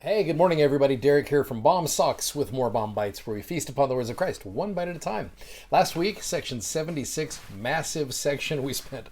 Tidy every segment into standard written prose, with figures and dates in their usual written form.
Hey, good morning, everybody. Derek here from Bomb Socks with more Bomb Bites, where we feast upon the words of Christ, one bite at a time. Last week, section 76, massive section. We spent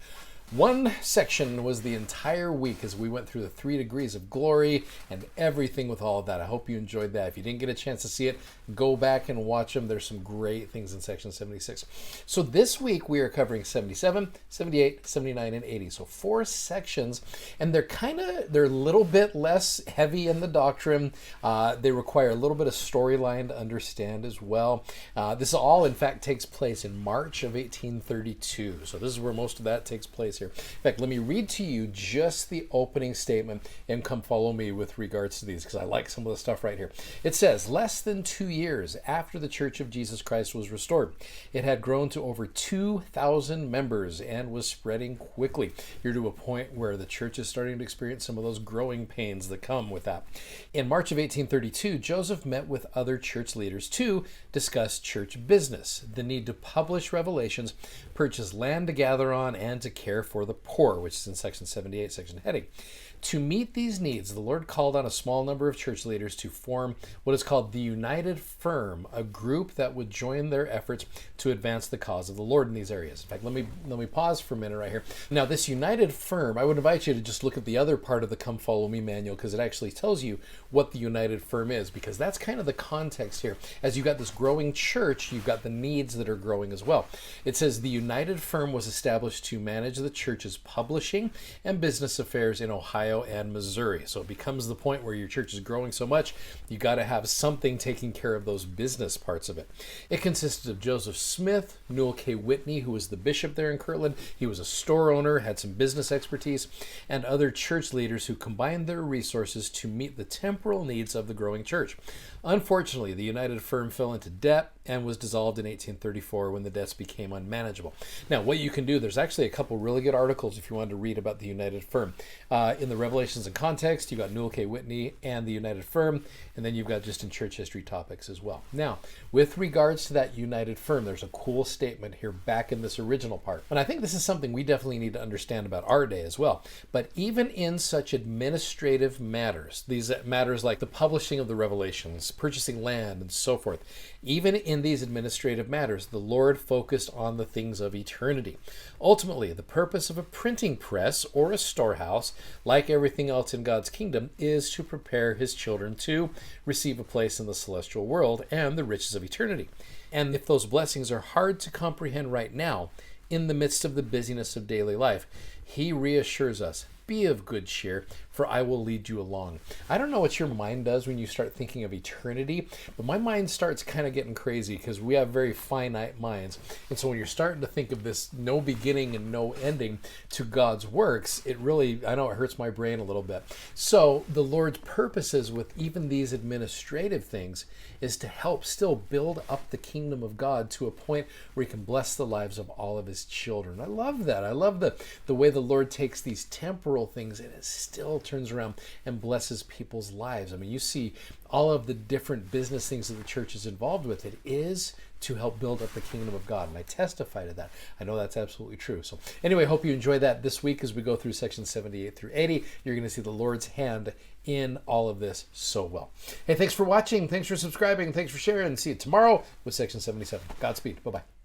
one section was the entire week as we went through the 3 degrees of glory and everything with all of that. I hope you enjoyed that. If you didn't get a chance to see it, go back and watch them. There's some great things in section 76. So this week we are covering 77, 78, 79, and 80. So 4 sections, and they're a little bit less heavy in the doctrine. They require a little bit of storyline to understand as well. This all, in fact, takes place in March of 1832. So this is where most of that takes place here. In fact, let me read to you just the opening statement and come follow me with regards to these, because I like some of the stuff right here. It says, less than 2 years after the Church of Jesus Christ was restored, it had grown to over 2,000 members and was spreading quickly. You're to a point where the church is starting to experience some of those growing pains that come with that. In March of 1832, Joseph met with other church leaders to discuss church business, the need to publish revelations, purchase land to gather on, and to care for the poor, which is in section 78, section heading. To meet these needs, the Lord called on a small number of church leaders to form what is called the United Firm, a group that would join their efforts to advance the cause of the Lord in these areas. In fact, let me pause for a minute right here. Now, this United Firm, I would invite you to just look at the other part of the Come Follow Me manual, because it actually tells you what the United Firm is, because that's kind of the context here. As you've got this growing church, you've got the needs that are growing as well. It says the United Firm was established to manage the church's publishing and business affairs in Ohio and Missouri. So it becomes the point where your church is growing so much, you got to have something taking care of those business parts of it. It consisted of Joseph Smith, Newell K. Whitney, who was the bishop there in Kirtland. He was a store owner, had some business expertise, and other church leaders who combined their resources to meet the temporal needs of the growing church. Unfortunately, the United Firm fell into debt and was dissolved in 1834 when the debts became unmanageable. Now, what you can do, there's actually a couple really good articles if you wanted to read about the United Firm. In the Revelations and Context, you've got Newell K. Whitney and the United Firm, and then you've got just in church history topics as well. Now, with regards to that United Firm, there's a cool statement here back in this original part. And I think this is something we definitely need to understand about our day as well. But even in such administrative matters, these matters like the publishing of the Revelations, purchasing land, and so forth, even in these administrative matters, the Lord focused on the things of eternity. Ultimately, the purpose of a printing press or a storehouse, like everything else in God's kingdom, is to prepare his children to receive a place in the celestial world and the riches of eternity. And if those blessings are hard to comprehend right now, in the midst of the busyness of daily life, he reassures us, be of good cheer, for I will lead you along. I don't know what your mind does when you start thinking of eternity, but my mind starts kind of getting crazy because we have very finite minds. And so when you're starting to think of this no beginning and no ending to God's works, it really, I know it hurts my brain a little bit. So the Lord's purposes with even these administrative things is to help still build up the kingdom of God to a point where he can bless the lives of all of his children. I love that. I love the way the Lord takes these temporal things and it still turns around and blesses people's lives. I mean, you see all of the different business things that the church is involved with. It is to help build up the kingdom of God. And I testify to that. I know that's absolutely true. So anyway, I hope you enjoy that this week as we go through section 78 through 80. You're going to see the Lord's hand in all of this so well. Hey, thanks for watching. Thanks for subscribing. Thanks for sharing. See you tomorrow with section 77. Godspeed. Bye-bye.